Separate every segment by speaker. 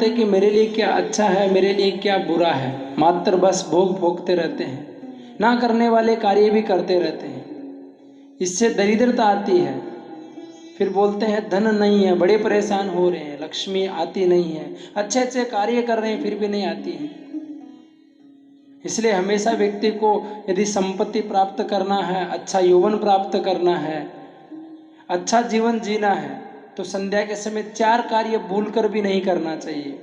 Speaker 1: जानते कि मेरे लिए क्या अच्छा है, मेरे लिए क्या बुरा है, मात्र बस भोग भोगते रहते हैं, ना करने वाले कार्य भी करते रहते हैं। इससे दरिद्रता आती है। फिर बोलते हैं धन नहीं है, बड़े परेशान हो रहे हैं, लक्ष्मी आती नहीं है, अच्छे अच्छे कार्य कर रहे हैं फिर भी नहीं आती है। इसलिए हमेशा व्यक्ति को यदि संपत्ति प्राप्त करना है, अच्छा यौवन प्राप्त करना है, अच्छा जीवन जीना है, तो संध्या के समय 4 कार्य भूलकर भी नहीं करना चाहिए।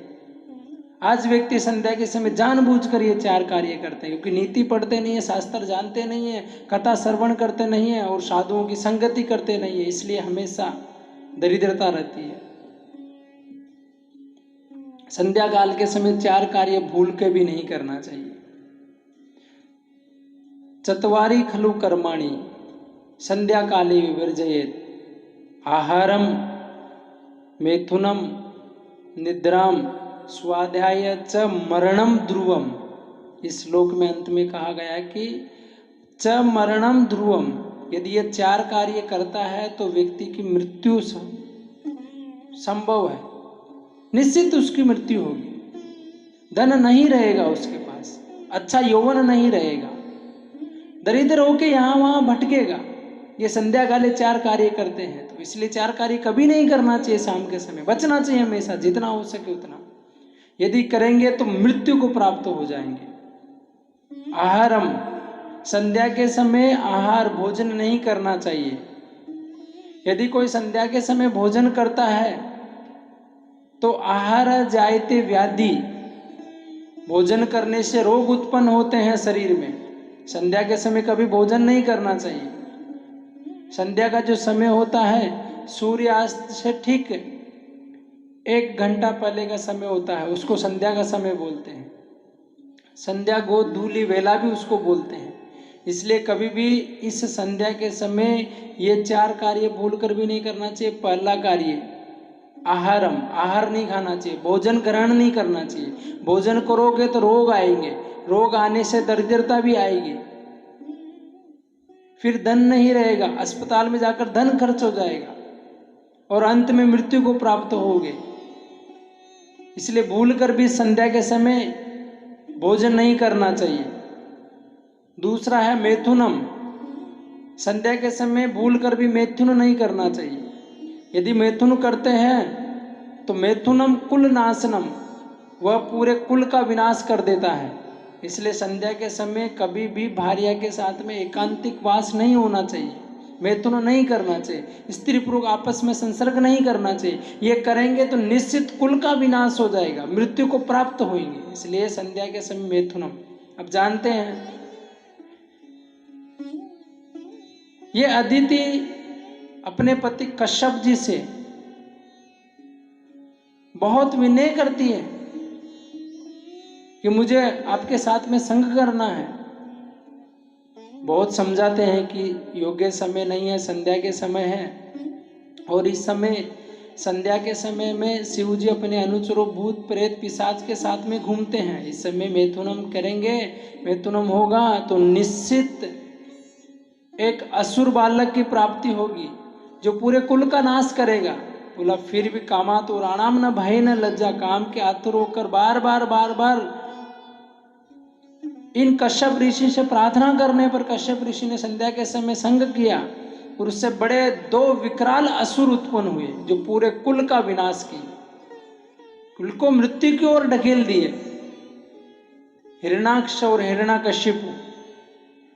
Speaker 1: आज व्यक्ति संध्या के समय जानबूझकर ये 4 कार्य करते हैं, क्योंकि नीति पढ़ते नहीं है, शास्त्र जानते नहीं है, कथा श्रवण करते नहीं है और साधुओं की संगति करते नहीं है, इसलिए हमेशा दरिद्रता रहती है। संध्या काल के समय 4 कार्य भूल के भी नहीं करना चाहिए। चत्वारि खलु कर्माणि संध्या काले विवर्जयेत्, आहारम मैथुनम निद्राम स्वाध्याय च मरणम ध्रुवम। इस श्लोक में अंत में कहा गया है कि च मरणम ध्रुवम, यदि ये 4 कार्य करता है तो व्यक्ति की मृत्यु संभव है, निश्चित उसकी मृत्यु होगी। धन नहीं रहेगा उसके पास, अच्छा यौवन नहीं रहेगा, दरिद्र होके यहाँ वहाँ भटकेगा। ये संध्या काले 4 कार्य करते हैं, तो इसलिए 4 कार्य कभी नहीं करना चाहिए। शाम के समय बचना चाहिए हमेशा, जितना हो सके उतना। यदि करेंगे तो मृत्यु को प्राप्त हो जाएंगे। आहारम, संध्या के समय आहार भोजन नहीं करना चाहिए। यदि कोई संध्या के समय भोजन करता है तो आहार जायते व्याधि, भोजन करने से रोग उत्पन्न होते हैं शरीर में। संध्या के समय कभी भोजन नहीं करना चाहिए। संध्या का जो समय होता है सूर्यास्त से ठीक 1 घंटा पहले का समय होता है, उसको संध्या का समय बोलते हैं। संध्या गोधूली वेला भी उसको बोलते हैं। इसलिए कभी भी इस संध्या के समय ये 4 कार्य भूलकर भी नहीं करना चाहिए। पहला कार्य आहारम, आहार नहीं खाना चाहिए, भोजन ग्रहण नहीं करना चाहिए। भोजन करोगे तो रोग आएंगे, रोग आने से दरिद्रता भी आएगी, फिर धन नहीं रहेगा, अस्पताल में जाकर धन खर्च हो जाएगा और अंत में मृत्यु को प्राप्त होगे। इसलिए भूलकर भी संध्या के समय भोजन नहीं करना चाहिए। दूसरा है मैथुनम, संध्या के समय भूलकर भी मैथुन नहीं करना चाहिए। यदि मैथुन करते हैं तो मैथुनम कुल नाशनम, वह पूरे कुल का विनाश कर देता है। इसलिए संध्या के समय कभी भी भार्या के साथ में एकांतिक वास नहीं होना चाहिए, मैथुन नहीं करना चाहिए, स्त्री पुरुष आपस में संसर्ग नहीं करना चाहिए। ये करेंगे तो निश्चित कुल का विनाश हो जाएगा, मृत्यु को प्राप्त होंगे। इसलिए संध्या के समय मैथुनम। अब जानते हैं ये अदिति अपने पति कश्यप जी से बहुत विनय करती है कि मुझे आपके साथ में संग करना है। बहुत समझाते हैं कि योग्य समय नहीं है, संध्या के समय है, और इस समय संध्या के समय में शिव जी अपने अनुचरों भूत प्रेत पिशाच के साथ में घूमते हैं। इस समय मैथुनम करेंगे, मैथुनम होगा तो निश्चित एक असुर बालक की प्राप्ति होगी जो पूरे कुल का नाश करेगा। बोला फिर भी कामात और आराम न भय न लज्जा, काम के आतुर होकर बार बार इन कश्यप ऋषि से प्रार्थना करने पर कश्यप ऋषि ने संध्या के समय संग किया और उससे बड़े 2 विकराल असुर उत्पन्न हुए जो पूरे कुल का विनाश किए, कुल को मृत्यु की ओर ढकेल दिए। हिरणाक्ष और हिरण्यकशिपु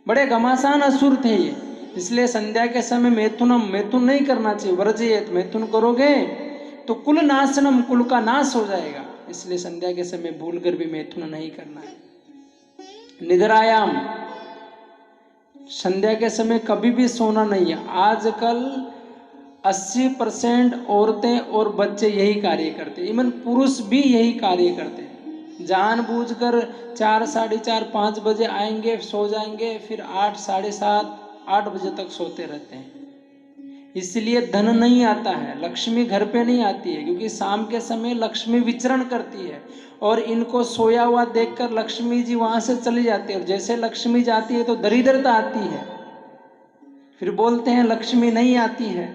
Speaker 1: बड़े घमासान असुर थे ये। इसलिए संध्या के समय मैथुन नहीं करना चाहिए। वर्जयेत, मैथुन करोगे तो कुल नाशनम, कुल का नाश हो जाएगा। इसलिए संध्या के समय भूलकर भी मैथुन नहीं करना है। निद्रायाम, संध्या के समय कभी भी सोना नहीं है। आजकल 80% औरतें और बच्चे यही कार्य करते हैं, इवन पुरुष भी यही कार्य करते हैं। जानबूझकर 4, साढ़े 4, 5 बजे आएंगे, सो जाएंगे, फिर 8, साढ़े 7, 8 बजे तक सोते रहते हैं। इसलिए धन नहीं आता है, लक्ष्मी घर पे नहीं आती है, क्योंकि शाम के समय लक्ष्मी विचरण करती है और इनको सोया हुआ देखकर लक्ष्मी जी वहां से चली जाती है, और जैसे लक्ष्मी जाती है तो दरिद्रता आती है। फिर बोलते हैं लक्ष्मी नहीं आती है।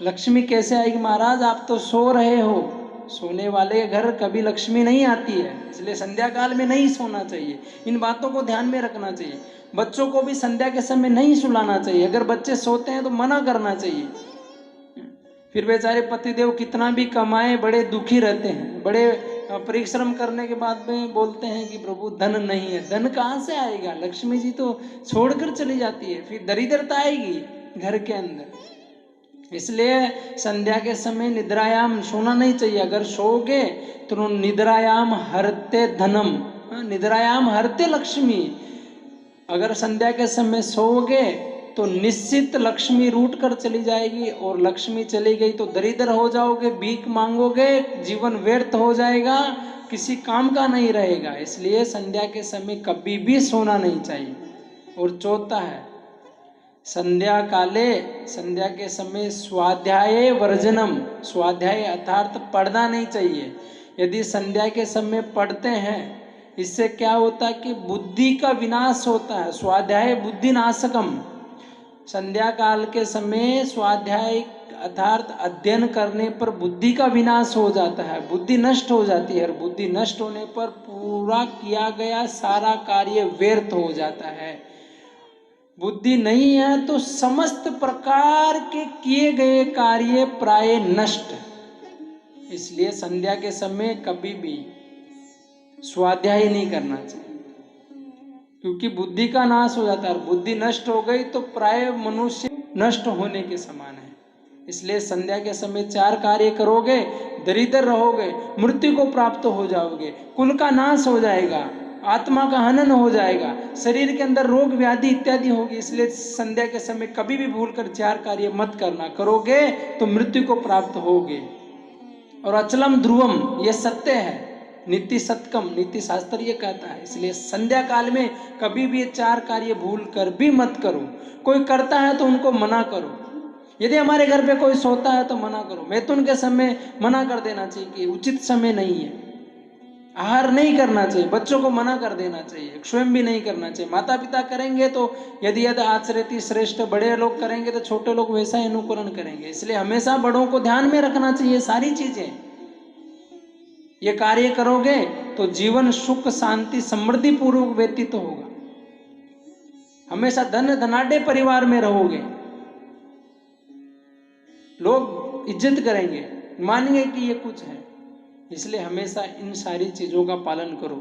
Speaker 1: लक्ष्मी कैसे आएगी महाराज, आप तो सो रहे हो, सोने वाले घर कभी लक्ष्मी नहीं आती है, इसलिए संध्या काल में नहीं सोना चाहिए। इन बातों को ध्यान में रखना चाहिए। बच्चों को भी संध्या के समय नहीं सुलाना चाहिए। अगर बच्चे सोते हैं तो मना करना चाहिए। फिर बेचारे पतिदेव कितना भी कमाए बड़े दुखी रहते हैं, बड़े परिश्रम करने के बाद में बोलते हैं कि प्रभु धन नहीं है। धन कहाँ से आएगा? लक्ष्मी जी तो छोड़कर चली जाती है, फिर दरिद्रता आएगी घर के अंदर। इसलिए संध्या के समय निद्रायाम सोना नहीं चाहिए। अगर सोओगे तो निद्रायाम हरते धनम, निद्रायाम हरते लक्ष्मी। अगर संध्या के समय सोओगे तो निश्चित लक्ष्मी रूठ कर चली जाएगी, और लक्ष्मी चली गई तो दरिद्र हो जाओगे, भीख मांगोगे, जीवन व्यर्थ हो जाएगा, किसी काम का नहीं रहेगा। इसलिए संध्या के समय कभी भी सोना नहीं चाहिए। और चौथा है संध्या काले, संध्या के समय स्वाध्याय वर्जनम। स्वाध्याय अर्थात पढ़ना नहीं चाहिए। यदि संध्या के समय पढ़ते हैं, इससे क्या होता है कि बुद्धि का विनाश होता है। स्वाध्याय बुद्धि नाशकम। संध्या काल के समय स्वाध्याय अर्थात अध्ययन करने पर बुद्धि का विनाश हो जाता है, बुद्धि नष्ट हो जाती है। और बुद्धि नष्ट होने पर पूरा किया गया सारा कार्य व्यर्थ हो जाता है। बुद्धि नहीं है तो समस्त प्रकार के किए गए कार्य प्राय नष्ट। इसलिए संध्या के समय कभी भी स्वाध्याय नहीं करना चाहिए, क्योंकि बुद्धि का नाश हो जाता है। और बुद्धि नष्ट हो गई तो प्राय मनुष्य नष्ट होने के समान है। इसलिए संध्या के समय 4 कार्य करोगे, दरिद्र रहोगे, मृत्यु को प्राप्त हो जाओगे, कुल का नाश हो जाएगा, आत्मा का हनन हो जाएगा, शरीर के अंदर रोग व्याधि इत्यादि होगी। इसलिए संध्या के समय कभी भी भूलकर 4 कार्य मत करना। करोगे तो मृत्यु को प्राप्त होगे। और अचलम ध्रुवम, यह सत्य है। नीति सतकम, नीति शास्त्र ये कहता है। इसलिए संध्या काल में कभी भी ये 4 कार्य भूल कर भी मत करो। कोई करता है तो उनको मना करो। यदि हमारे घर पे कोई सोता है तो मना करो। मैथुन के समय मना कर देना चाहिए कि उचित समय नहीं है, आहार नहीं करना चाहिए। बच्चों को मना कर देना चाहिए, स्वयं भी नहीं करना चाहिए। माता पिता करेंगे तो यदि आचरति श्रेष्ठ, बड़े लोग करेंगे तो छोटे लोग वैसा ही अनुकरण करेंगे। इसलिए हमेशा बड़ों को ध्यान में रखना चाहिए। सारी चीजें ये कार्य करोगे तो जीवन सुख शांति समृद्धि पूर्वक व्यतीत होगा। हमेशा धन धनाढ्य परिवार में रहोगे, लोग इज्जत करेंगे, मानेंगे कि ये कुछ है। इसलिए हमेशा इन सारी चीजों का पालन करो।